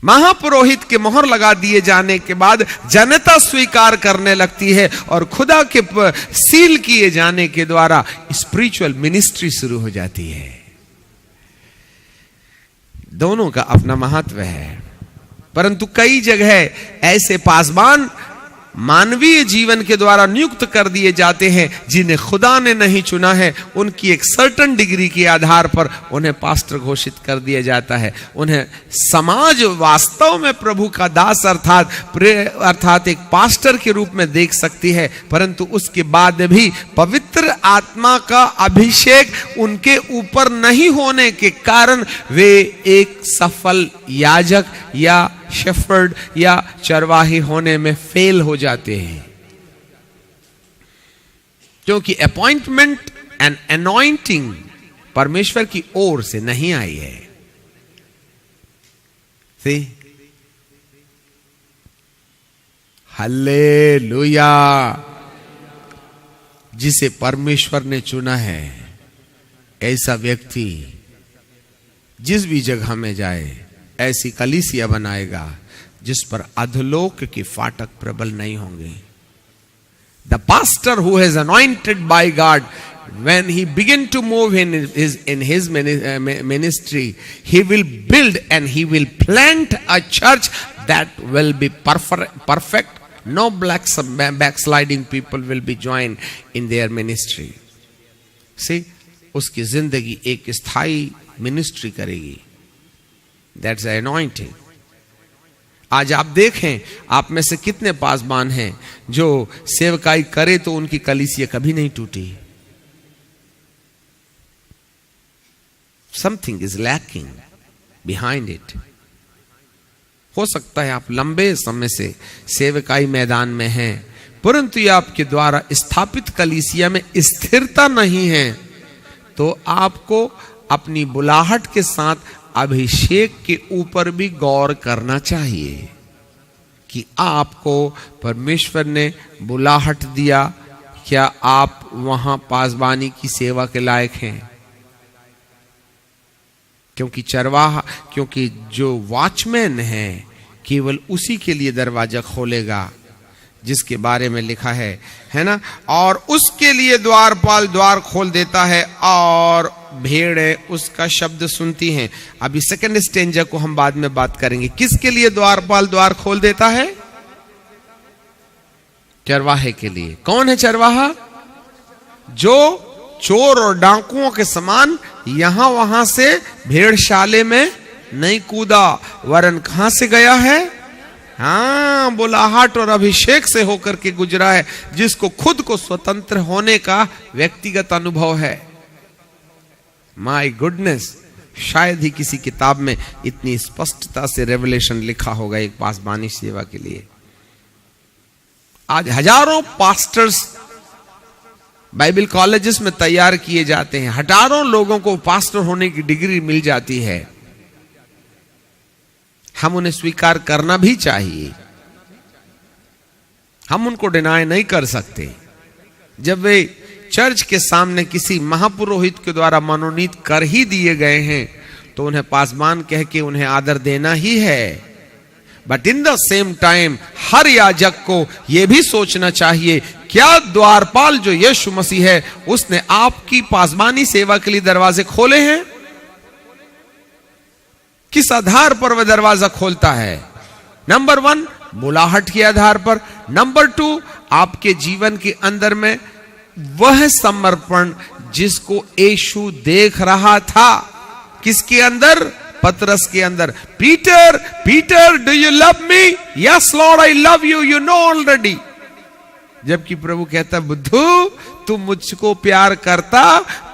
महापुरोहित के मोहर लगा दिए जाने के बाद जनता स्वीकार करने लगती है और खुदा के सील किए जाने के द्वारा स्पिरिचुअल मिनिस्ट्री शुरू हो जाती है। दोनों का अपना महत्व है, परंतु कई जगह ऐसे पासबान मानवीय जीवन के द्वारा नियुक्त कर दिए जाते हैं जिन्हें खुदा ने नहीं चुना है। उनकी एक सर्टन डिग्री के आधार पर उन्हें पास्टर घोषित कर दिया जाता है। उन्हें समाज वास्तव में प्रभु का दास अर्थात एक पास्टर के रूप में देख सकती है, परंतु उसके बाद भी पवित्र आत्मा का अभिषेक उनके ऊपर नहीं होने के कारण वे एक सफल याजक या शेफर्ड या चरवाही होने में फेल हो जाते हैं, क्योंकि अपॉइंटमेंट एंड अनॉइंटिंग परमेश्वर की ओर से नहीं आई है। सी, हालेलुया। जिसे परमेश्वर ने चुना है ऐसा व्यक्ति जिस भी जगह में जाए ऐसी कलीसिया बनाएगा जिस पर अधोलोक के फाटक प्रबल नहीं होंगे। The pastor who is anointed by God, when he begin to move in his ministry, he will build and he will plant a church that will be perfect. No backsliding people will be joined in their ministry. See, उसकी जिंदगी एक स्थायी ministry करेगी। That's the anointing. आज आप देखें, आप में से कितने पासबान हैं जो सेवकाई करे तो उनकी कलीसिया कभी नहीं टूटी। Something is lacking behind it. हो सकता है आप लंबे समय से सेवकाई मैदान में हैं, परंतु ये आपके द्वारा स्थापित कलीसिया में स्थिरता नहीं है, तो आपको अपनी बुलाहट के साथ अभिषेक के ऊपर भी गौर करना चाहिए कि आपको परमेश्वर ने बुलाहट दिया, क्या आप वहां पासबानी की सेवा के लायक हैं? क्योंकि जो वॉचमैन है केवल उसी के लिए दरवाजा खोलेगा जिसके बारे में लिखा है ना, और उसके लिए द्वारपाल द्वार खोल देता है और भेड़ें उसका शब्द सुनती हैं। अभी सेकंड स्टेंजा को हम बाद में बात करेंगे। किसके लिए द्वारपाल द्वार खोल देता है? चरवाहे के लिए। कौन है चरवाहा? जो चोर और डाकुओं के समान यहां वहां से भेड़शाले में नहीं कूदा, वरन कहां से गया है? हाँ, बुलाहट और अभिषेक से होकर के गुजरा है, जिसको खुद को स्वतंत्र होने का व्यक्तिगत अनुभव है। माय गुडनेस, शायद ही किसी किताब में इतनी स्पष्टता से रेवलेशन लिखा होगा एक पासबानी सेवा के लिए। आज हजारों पास्टर्स बाइबल कॉलेजेस में तैयार किए जाते हैं, हजारों लोगों को पास्टर होने की डिग्री मिल जाती है। हम उन्हें स्वीकार करना भी चाहिए, हम उनको डिनाय नहीं कर सकते। जब वे चर्च के सामने किसी महापुरोहित के द्वारा मनोनीत कर ही दिए गए हैं तो उन्हें पासबान कह के उन्हें आदर देना ही है। But in the same time हर याजक को यह भी सोचना चाहिए, क्या द्वारपाल जो यीशु मसीह है उसने आपकी पासबानी सेवा के लिए दरवाजे खोले हैं? किस आधार पर वह दरवाजा खोलता है? नंबर 1, बुलाहट के आधार पर। नंबर 2, आपके जीवन के अंदर में वह समर्पण जिसको यीशु देख रहा था। किसके अंदर? पतरस के अंदर। Peter, Peter, do you love me? Yes Lord, I love you, you know already. जबकि प्रभु कहता, बुद्धू तू मुझको प्यार करता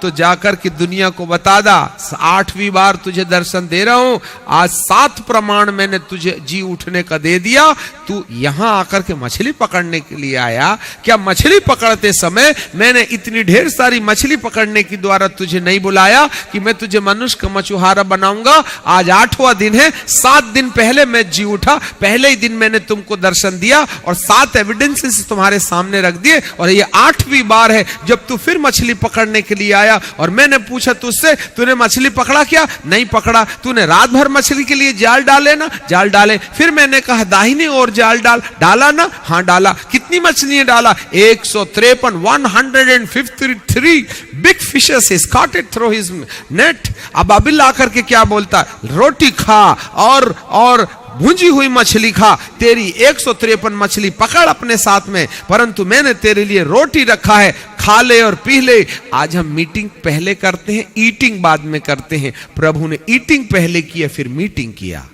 तो जाकर के दुनिया को बता दा। 8वीं बार तुझे दर्शन दे रहा हूं, आज 7 प्रमाण मैंने तुझे जी उठने का दे दिया। तू यहां आकर के मछली पकड़ने के लिए आया क्या? मछली पकड़ते समय मैंने इतनी ढेर सारी मछली पकड़ने के द्वारा तुझे नहीं बुलाया कि मैं तुझे मनुष्य का मछुआरा बनाऊंगा। आज 8वां दिन है, 7 दिन पहले मैं जी उठा, पहले ही दिन मैंने तुमको दर्शन दिया और 7 एविडेंसेस तुम्हारे सामने रख दिए, और ये 8वीं बार है जब तू फिर मछली पकड़ने के लिए आया। और मैंने पूछा तुझसे, तूने मछली पकड़ा क्या? नहीं पकड़ा। तूने रात भर मछली के लिए जाल डाले ना? जाल डाले। फिर मैंने कहा दाहिनी ओर जाल डाला ना? हाँ डाला। कितनी मछलियां डाला? 153, 153 big fishes he caught it through his net। अब अबिल आकर के क्या बोलता? रोटी खा और भुंजी हुई मछली खा। तेरी 153 मछली पकड़ अपने साथ में, परंतु मैंने तेरे लिए रोटी रखा है, खा ले और पी ले। आज हम मीटिंग पहले करते हैं, ईटिंग बाद में करते हैं। प्रभु ने ईटिंग पहले किया, फिर मीटिंग किया।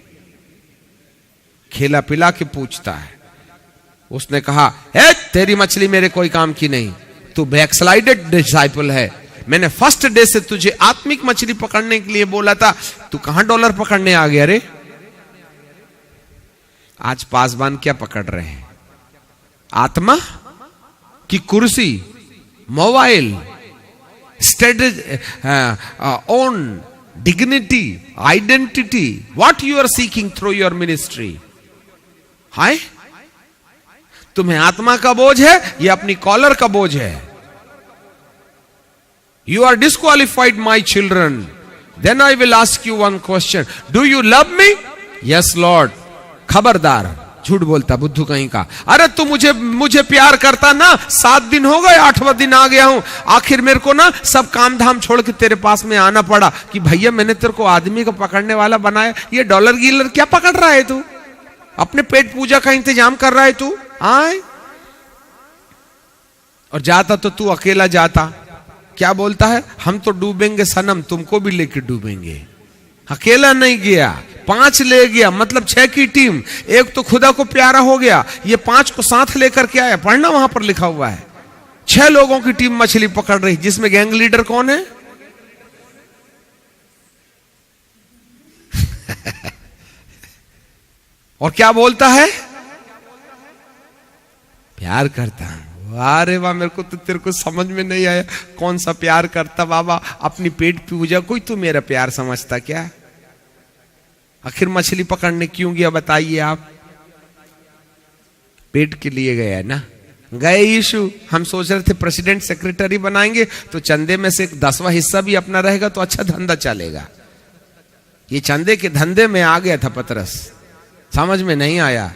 खिला पिला के पूछता है। उसने कहा तेरी मछली मेरे कोई काम की नहीं, तू बैकस्लाइडेड डिसाइपल है। मैंने फर्स्ट डे से तुझे आत्मिक मछली पकड़ने के लिए बोला था, तू कहां डॉलर पकड़ने आ गया रे? आज पासबान क्या पकड़ रहे हैं? आत्मा की कुर्सी, mobile, status, own dignity, identity. What you are seeking through your ministry? हाय, तुम्हें आत्मा का बोझ है या अपनी कॉलर का बोझ है? You are disqualified my children. Then I will ask you one question, do you love me? Yes Lord. खबरदार, झूठ बोलता बुद्धू कहीं का। अरे तू मुझे प्यार करता ना? 7 दिन हो गए, 8वां दिन आ गया हूं। आखिर मेरे को ना सब काम धाम छोड़ के तेरे पास में आना पड़ा कि भैया मैंने तेरे को आदमी को पकड़ने वाला बनाया, ये डॉलर गिलर क्या पकड़ रहा है तू? अपने पेट पूजा का इंतजाम कर रहा है तू? आए और जाता तो तू अकेला जाता। क्या बोलता है? हम तो डूबेंगे सनम, तुमको भी लेके डूबेंगे। अकेला नहीं गया, 5 ले गया, मतलब 6 की टीम। एक तो खुदा को प्यारा हो गया, ये 5 को साथ लेकर के आया। पढ़ना, वहां पर लिखा हुआ है 6 लोगों की टीम मछली पकड़ रही, जिसमें गैंग लीडर कौन है? और क्या बोलता है? प्यार करता हूं। अरे वाह, मेरे को तो तेरे को समझ में नहीं आया कौन सा प्यार करता बाबा। अपनी पेट पूजा कोई तू मेरा प्यार समझता क्या? आखिर मछली पकड़ने क्यों गया बताइए आप? पेट के लिए गया ना? गए यीशु। हम सोच रहे थे प्रेसिडेंट सेक्रेटरी बनाएंगे तो चंदे में से 10वां हिस्सा भी अपना रहेगा तो अच्छा धंधा चलेगा। ये चंदे के धंधे में आ गया था पतरस, समझ में नहीं आया।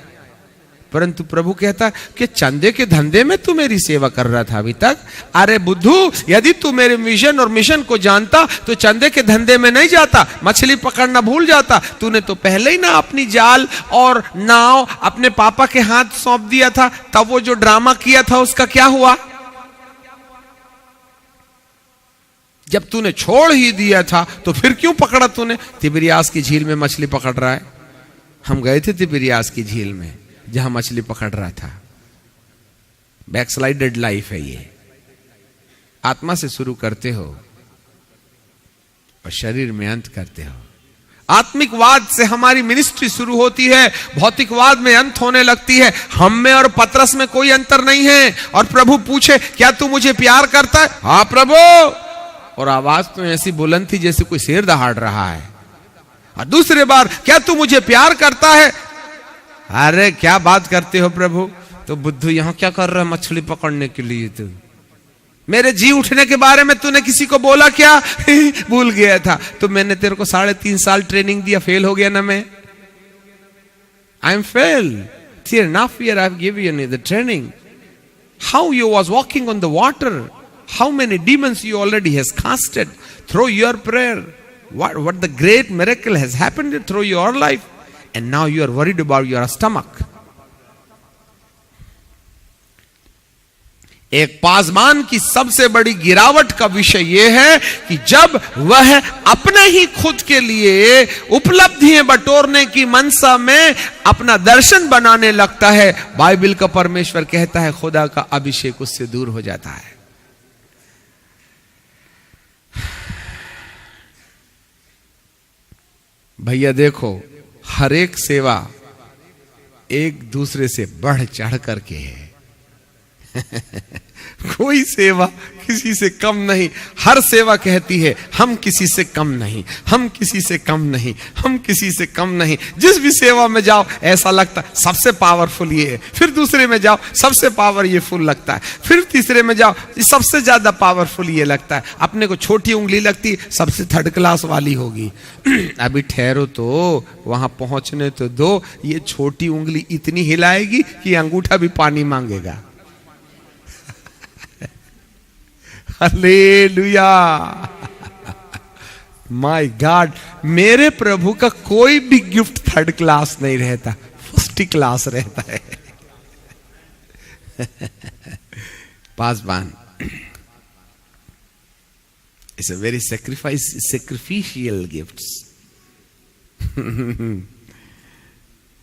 परंतु प्रभु कहता कि चंदे के धंधे में तू मेरी सेवा कर रहा था अभी तक। अरे बुद्धू, यदि तू मेरे विजन और मिशन को जानता तो चंदे के धंधे में नहीं जाता, मछली पकड़ना भूल जाता। तूने तो पहले ही ना अपनी जाल और नाव अपने पापा के हाथ सौंप दिया था। तब वो जो ड्रामा किया था उसका क्या हुआ? जब तूने छोड़ ही दिया था तो फिर क्यों पकड़ा तूने? तिबिरियास की झील में मछली पकड़ रहा है। हम गए थे तिबिरियास की झील में जहां मछली पकड़ रहा था। बैकस्लाइडेड लाइफ है ये। आत्मा से शुरू करते हो और शरीर में अंत करते हो। आत्मिकवाद से हमारी मिनिस्ट्री शुरू होती है, भौतिकवाद में अंत होने लगती है। हम में और पतरस में कोई अंतर नहीं है। और प्रभु पूछे, क्या तू मुझे प्यार करता है? हाँ प्रभु। और आवाज तो ऐसी बुलंद थी जैसे कोई शेर दहाड़ रहा है। और दूसरी बार, क्या तू मुझे प्यार करता है? अरे क्या बात करते हो प्रभु? तो बुद्धू यहां क्या कर रहा है मछली पकड़ने के लिए? तू मेरे जी उठने के बारे में तूने किसी को बोला क्या? भूल गया था। तो मैंने तेरे को 3.5 साल ट्रेनिंग दिया, फेल हो गया ना मैं? I am fail. Fear not fear, I have given you the training. How you was walking on the water, how many demons you already has casted through your prayer. What the great miracle has happened through your life, and now you are worried about your stomach. एक पासबान की सबसे बड़ी गिरावट का विषय यह है कि जब वह अपने ही खुद के लिए उपलब्धियां बटोरने की मनसा में अपना दर्शन बनाने लगता है, बाइबल का परमेश्वर कहता है खुदा का अभिषेक उससे दूर हो जाता है। भैया देखो, हर एक सेवा एक दूसरे से बढ़ चढ़ करके है। कोई सेवा किसी से कम नहीं। हर सेवा कहती है हम किसी से कम नहीं, हम किसी से कम नहीं, हम किसी से कम नहीं। जिस भी सेवा में जाओ ऐसा लगता है सबसे पावरफुल ये है, फिर दूसरे में जाओ सबसे पावर ये फुल लगता है, फिर तीसरे में जाओ सबसे ज्यादा पावरफुल ये लगता है। अपने को छोटी उंगली लगती सबसे थर्ड क्लास वाली होगी। अभी ठहरो तो, वहां पहुंचने तो दो। ये छोटी उंगली इतनी हिलाएगी कि अंगूठा भी पानी मांगेगा। Hallelujah, my God. मेरे प्रभु का कोई भी गिफ्ट थर्ड क्लास नहीं रहता, फर्स्ट क्लास रहता है। Paswan it's a very sacrificial gifts.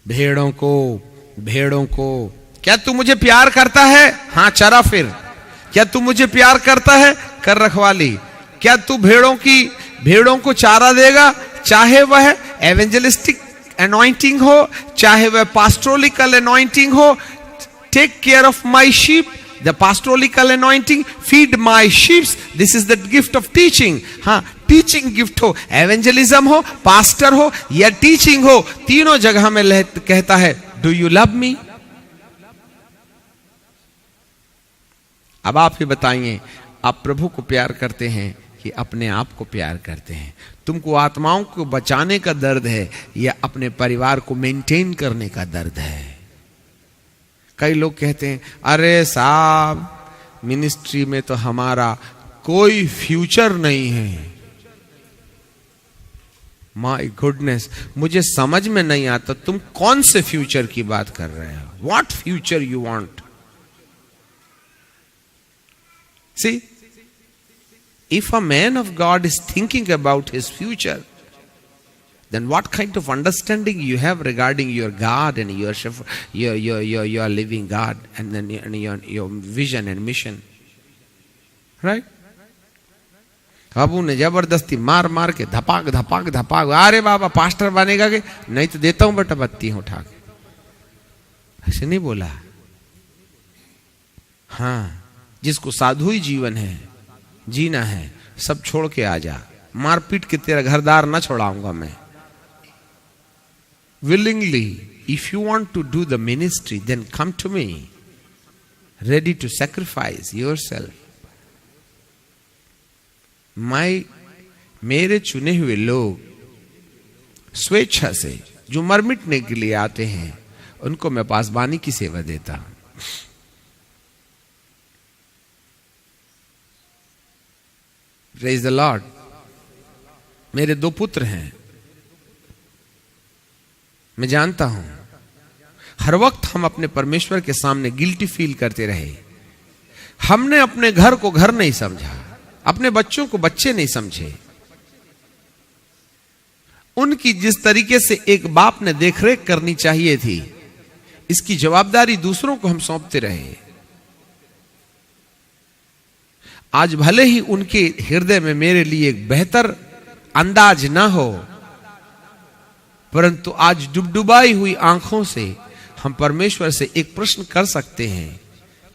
भेड़ों को क्या तू मुझे प्यार करता है? हाँ चरा फिर। क्या तू मुझे प्यार करता है? कर रखवाली। क्या तू भेड़ों को चारा देगा? चाहे वह एवेंजलिस्टिक अनॉइंटिंग हो, चाहे वह पास्टोलिकल अनॉइंटिंग हो। Take care of my sheep, the pastoral anointing, feed my sheeps, this is the gift of teaching. हाँ, टीचिंग गिफ्ट हो, एवेंजलिज्म हो, पास्टर हो या टीचिंग हो, तीनों जगह में कहता है डू यू लव मी? अब आप ही बताइए, आप प्रभु को प्यार करते हैं कि अपने आप को प्यार करते हैं? तुमको आत्माओं को बचाने का दर्द है या अपने परिवार को मेंटेन करने का दर्द है? कई लोग कहते हैं अरे साहब मिनिस्ट्री में तो हमारा कोई फ्यूचर नहीं है। माय गुडनेस, मुझे समझ में नहीं आता तुम कौन से फ्यूचर की बात कर रहे हो? What future you want? See, if a man of God is thinking about his future, then what kind of understanding you have regarding your God and your living God and then your vision and mission, right? बाबू ने जबरदस्ती मार के धपाक, अरे बाबा pastor बनेगा कि नहीं तो देता हूं बेटा बत्ती उठा के। ऐसे नहीं बोला। हाँ, जिसको साधु ही जीवन है, जीना है, सब छोड़ के आ जा। मारपीट के तेरा घरदार ना छोड़ाऊंगा मैं। willingly, if you want to do the ministry, then come to me, ready to sacrifice yourself. मेरे चुने हुए लोग स्वेच्छा से जो मर मिटने के लिए आते हैं, उनको मैं पासबानी की सेवा देता हूं। Praise the Lord। मेरे 2 पुत्र हैं। मैं जानता हूं हर वक्त हम अपने परमेश्वर के सामने गिल्टी फील करते रहे। हमने अपने घर को घर नहीं समझा, अपने बच्चों को बच्चे नहीं समझे। उनकी जिस तरीके से एक बाप ने देखरेख करनी चाहिए थी, इसकी जवाबदारी दूसरों को हम सौंपते रहे। आज भले ही उनके हृदय में मेरे लिए एक बेहतर अंदाज ना हो, परंतु आज डुबडुबाई हुई आंखों से हम परमेश्वर से एक प्रश्न कर सकते हैं,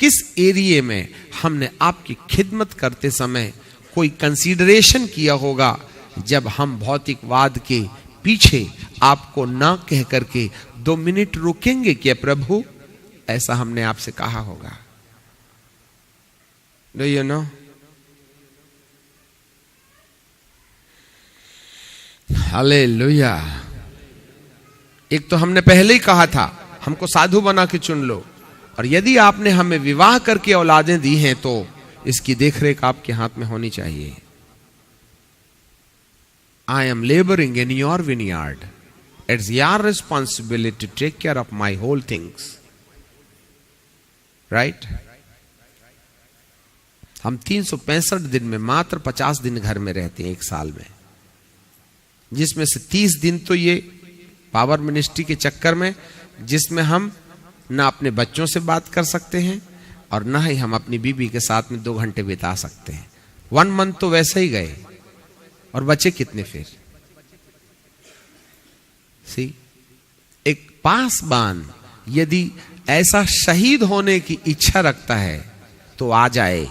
किस एरिया में हमने आपकी खिदमत करते समय कोई कंसीडरेशन किया होगा, जब हम भौतिकवाद के पीछे आपको ना कह करके 2 मिनट रुकेंगे क्या प्रभु? ऐसा हमने आपसे कहा होगा। Do you know? हालेलुया। एक तो हमने पहले ही कहा था हमको साधु बना के चुन लो, और यदि आपने हमें विवाह करके औलादें दी हैं तो इसकी देखरेख आपके हाथ में होनी चाहिए। I am laboring in your vineyard. It's your responsibility to take care of my whole things. Right? हम 365 दिन में मात्र 50 दिन घर में रहते हैं एक साल में, जिसमें से 30 दिन तो ये पावर मिनिस्ट्री के चक्कर में, जिसमें हम ना अपने बच्चों से बात कर सकते हैं और ना ही हम अपनी बीबी के साथ में 2 घंटे बिता सकते हैं। 1 मंथ तो वैसे ही गए, और बचे कितने फिर? सी, एक पासबान यदि ऐसा शहीद होने की इच्छा रखता है तो आ जाए,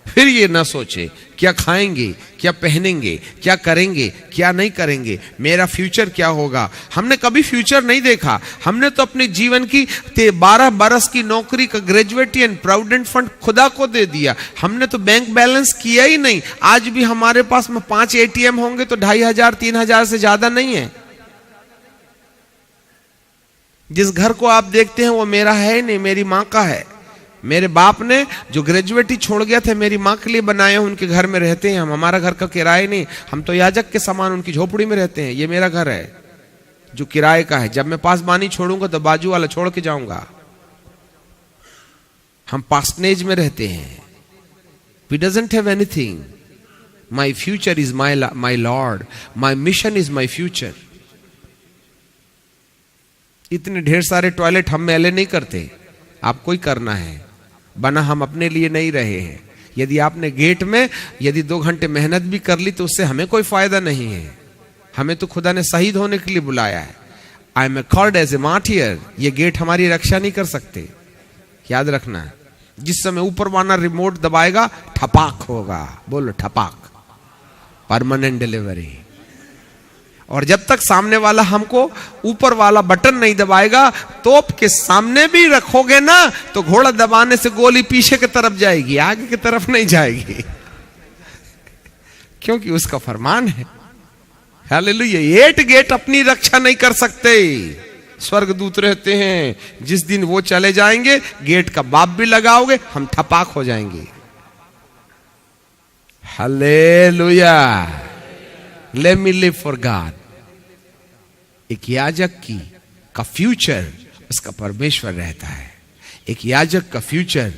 फिर ये ना सोचे क्या खाएंगे, क्या पहनेंगे, क्या करेंगे, क्या नहीं करेंगे, मेरा फ्यूचर क्या होगा। हमने कभी फ्यूचर नहीं देखा। हमने तो अपने जीवन की 12 बरस की नौकरी का ग्रेजुएटी एंड प्रोविडेंट फंड खुदा को दे दिया। हमने तो बैंक बैलेंस किया ही नहीं। आज भी हमारे पास में 5 ATM होंगे तो 2500 3000 से ज्यादा नहीं है। जिस घर को आप देखते हैं वो मेरा है नहीं, मेरी मां का है। मेरे बाप ने जो ग्रेजुएटी छोड़ गया था मेरी माँ के लिए बनाए हैं, उनके घर में रहते हैं हम। हमारा घर का किराया नहीं, हम तो याजक के समान उनकी झोपड़ी में रहते हैं। ये मेरा घर है जो किराए का है। जब मैं पासबानी छोड़ूंगा तो बाजू वाला छोड़ के जाऊंगा। हम पासनेज में रहते हैं। We doesn't have anything. My future is my Lord, my mission is my future. इतने ढेर सारे टॉयलेट हम मैले नहीं करते, आपको ही करना है। बना हम अपने लिए नहीं रहे हैं। यदि आपने गेट में यदि 2 घंटे मेहनत भी कर ली तो उससे हमें कोई फायदा नहीं है। हमें तो खुदा ने शहीद होने के लिए बुलाया है। I am called as a martyr. ये गेट हमारी रक्षा नहीं कर सकते, याद रखना। जिस समय ऊपर वाला रिमोट दबाएगा ठपाक होगा, बोलो ठपाक, परमानेंट डिलीवरी। और जब तक सामने वाला हमको ऊपर वाला बटन नहीं दबाएगा, तोप के सामने भी रखोगे ना तो घोड़ा दबाने से गोली पीछे की तरफ जाएगी, आगे की तरफ नहीं जाएगी, क्योंकि उसका फरमान है। हालेलुया। 8 गेट अपनी रक्षा नहीं कर सकते। स्वर्गदूत रहते हैं। जिस दिन वो चले जाएंगे, गेट का बाप भी लगाओगे, हम ठपाक हो जाएंगे। Hallelujah. Let me live for God। एक याजक का फ्यूचर उसका परमेश्वर रहता है। एक याजक का फ्यूचर,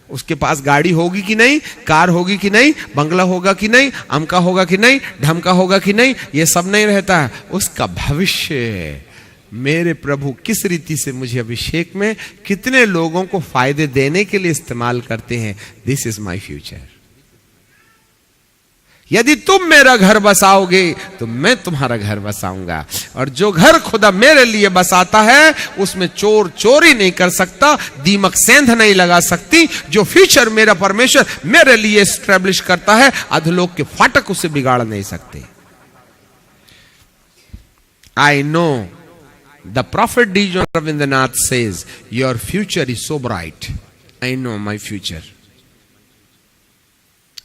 उसके पास गाड़ी होगी कि नहीं, कार होगी कि नहीं, बंगला होगा कि नहीं, अमका होगा कि नहीं, ढमका होगा कि नहीं, ये सब नहीं रहता है। उसका भविष्य, मेरे प्रभु किस रीति से मुझे अभिषेक में कितने लोगों को फायदे देने के लिए इस्तेमाल करते हैं। This is my future. यदि तुम मेरा घर बसाओगे तो मैं तुम्हारा घर बसाऊंगा। और जो घर खुदा मेरे लिए बसाता है उसमें चोर चोरी नहीं कर सकता, दीमक सेंध नहीं लगा सकती। जो फ्यूचर मेरा परमेश्वर मेरे लिए एस्टैब्लिश करता है, अधलोक के फाटक उसे बिगाड़ नहीं सकते। I know the profit D John Rabindranath says your future is so bright. I know my future.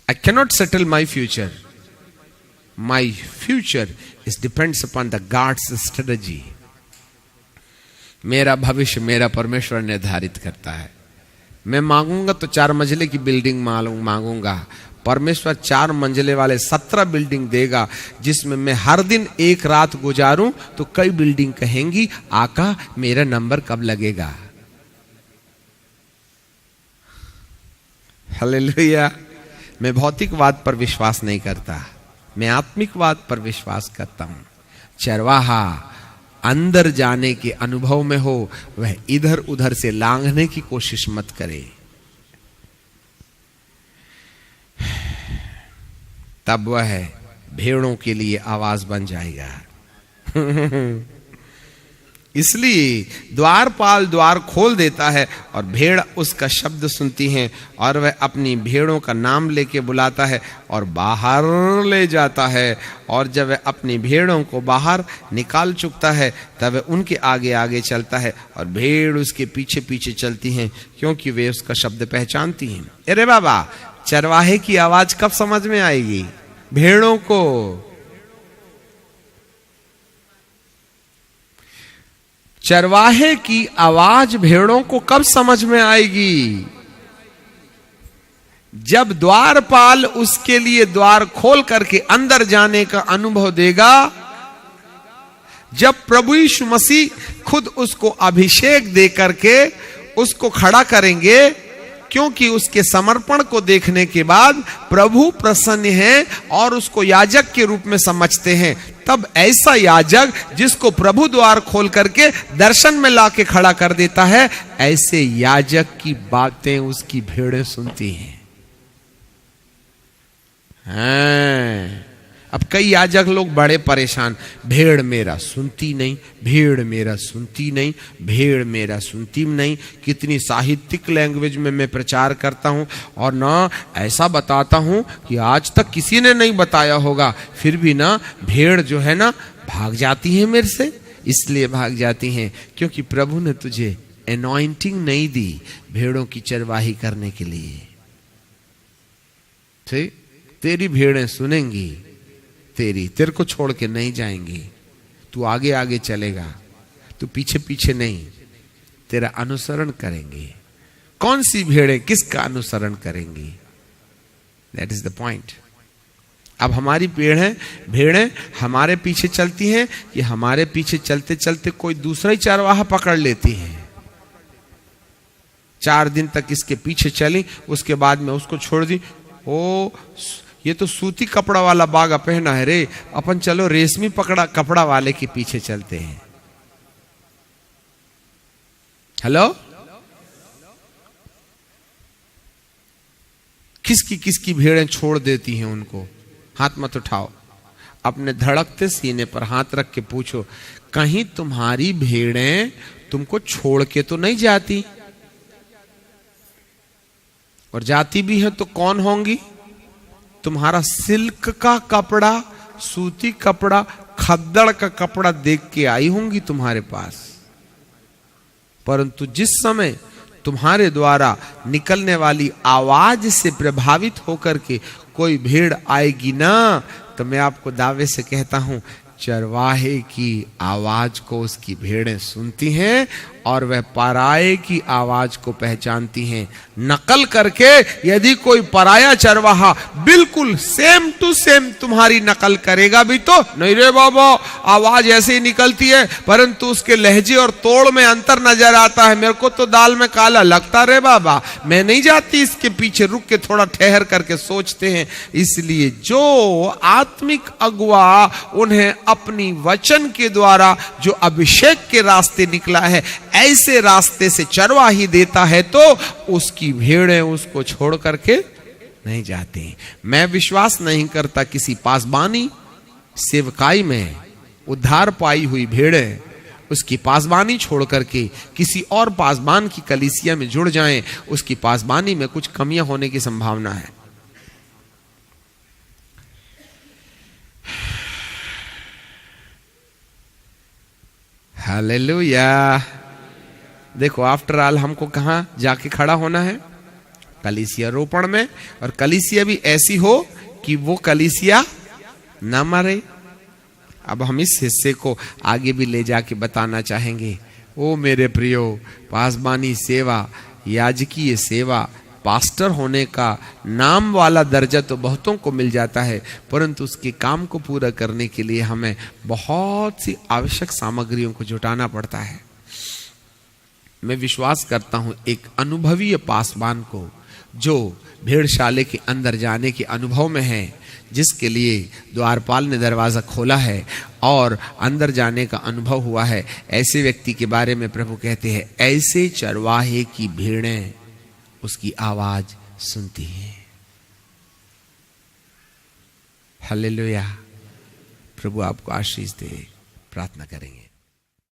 I cannot settle my future. My future is depends upon the God's strategy. मेरा भविष्य मेरा परमेश्वर निर्धारित करता है। मैं मांगूंगा तो 4 मंजिले की बिल्डिंग मांगूंगा, परमेश्वर 4 मंजिले वाले 17 बिल्डिंग देगा, जिसमें मैं हर दिन 1 रात गुजारूं तो कई बिल्डिंग कहेंगी आका मेरा नंबर कब लगेगा। हालेलुया। मैं भौतिकवाद पर विश्वास नहीं करता, मैं आत्मिकवाद पर विश्वास करता हूं। चरवाहा अंदर जाने के अनुभव में हो, वह इधर उधर से लांघने की कोशिश मत करे। तब वह भेड़ों के लिए आवाज बन जाएगा। इसलिए द्वारपाल द्वार खोल देता है और भेड़ उसका शब्द सुनती हैं, और वह अपनी भेड़ों का नाम लेके बुलाता है और बाहर ले जाता है। और जब वह अपनी भेड़ों को बाहर निकाल चुकता है तब वह उनके आगे आगे चलता है और भेड़ उसके पीछे पीछे चलती हैं, क्योंकि वे उसका शब्द पहचानती हैं। अरे बाबा, चरवाहे की आवाज कब समझ में आएगी भेड़ों को? चरवाहे की आवाज भेड़ों को कब समझ में आएगी? जब द्वारपाल उसके लिए द्वार खोल करके अंदर जाने का अनुभव देगा, जब प्रभु यीशु मसीह खुद उसको अभिषेक दे करके उसको खड़ा करेंगे, क्योंकि उसके समर्पण को देखने के बाद प्रभु प्रसन्न है और उसको याजक के रूप में समझते हैं। तब ऐसा याजक जिसको प्रभु द्वार खोल करके दर्शन में लाके खड़ा कर देता है, ऐसे याजक की बातें उसकी भेड़ें सुनती हैं। अब कई याजक लोग बड़े परेशान, भेड़ मेरा सुनती नहीं, भेड़ मेरा सुनती नहीं, भेड़ मेरा सुनती नहीं। कितनी साहित्यिक लैंग्वेज में मैं प्रचार करता हूँ और ना ऐसा बताता हूँ कि आज तक किसी ने नहीं बताया होगा, फिर भी ना भेड़ जो है ना भाग जाती है मेरे से। इसलिए भाग जाती हैं क्योंकि प्रभु ने तुझे एनॉइंटिंग नहीं दी भेड़ों की चरवाही करने के लिए। ठीक, तेरी भेड़ें सुनेंगी, तेरे को छोड़ के नहीं जाएंगी। तू आगे आगे चलेगा, तू पीछे पीछे नहीं, तेरा अनुसरण करेंगे। कौन सी भेड़ें किसका अनुसरण करेंगी? That is the point. अब हमारी भेड़ें हमारे पीछे चलती हैं कि हमारे पीछे चलते चलते कोई दूसरा ही चरवाहा पकड़ लेती हैं। 4 दिन तक इसके पीछे चली, उसके बाद में उसको छोड़ दी। ओ, ये तो सूती कपड़ा वाला बागा पहना है रे, अपन चलो रेशमी कपड़ा वाले के पीछे चलते हैं। हेलो, किसकी भेड़ें छोड़ देती हैं उनको? हाथ मत उठाओ, अपने धड़कते सीने पर हाथ रख के पूछो, कहीं तुम्हारी भेड़ें तुमको छोड़ के तो नहीं जाती? और जाती भी है तो कौन होंगी? तुम्हारा सिल्क का कपड़ा, सूती कपड़ा, खद्दड़ का कपड़ा देख के आई होंगी तुम्हारे पास। परंतु जिस समय तुम्हारे द्वारा निकलने वाली आवाज से प्रभावित होकर के कोई भेड़ आएगी ना, तो मैं आपको दावे से कहता हूं, चरवाहे की आवाज को उसकी भेड़ें सुनती हैं और वह पराये की आवाज को पहचानती हैं। नकल करके यदि कोई पराया चरवाहा बिल्कुल सेम टू सेम तुम्हारी नकल करेगा भी तो नहीं रे बाबा, आवाज ऐसे ही निकलती है परंतु उसके लहजे और तोड़ में अंतर नजर आता है, मेरे को तो दाल में काला लगता रे बाबा, मैं नहीं जाती इसके पीछे, रुक के थोड़ा ठहर करके सोचते हैं। इसलिए जो आत्मिक अगुआ उन्हें अपनी वचन के द्वारा जो अभिषेक के रास्ते निकला है, ऐसे रास्ते से चरवाही देता है तो उसकी भेड़ें उसको छोड़ करके नहीं जाती। मैं विश्वास नहीं करता किसी पासबानी सेवकाई में उद्धार पाई हुई भेड़ें उसकी पासबानी छोड़ करके किसी और पासबान की कलीसिया में जुड़ जाएं, उसकी पासबानी में कुछ कमियां होने की संभावना है। हालेलुया। देखो, आफ्टर ऑल हमको कहां जाके खड़ा होना है? कलीसिया रोपण में, और कलीसिया भी ऐसी हो कि वो कलीसिया ना मरे। अब हम इस हिस्से को आगे भी ले जाके बताना चाहेंगे। ओ मेरे प्रियो, पासबानी सेवा, याजकीय सेवा, पास्टर होने का नाम वाला दर्जा तो बहुतों को मिल जाता है, परंतु उसके काम को पूरा करने के लिए हमें बहुत सी आवश्यक सामग्रियों को जुटाना पड़ता है। मैं विश्वास करता हूं एक अनुभवी पासबान को, जो भेड़शाले के अंदर जाने के अनुभव में है, जिसके लिए द्वारपाल ने दरवाजा खोला है और अंदर जाने का अनुभव हुआ है, ऐसे व्यक्ति के बारे में प्रभु कहते हैं, ऐसे चरवाहे की भेड़ें उसकी आवाज सुनती हैं। हालेलुया। प्रभु आपको आशीष दे। प्रार्थना करेंगे।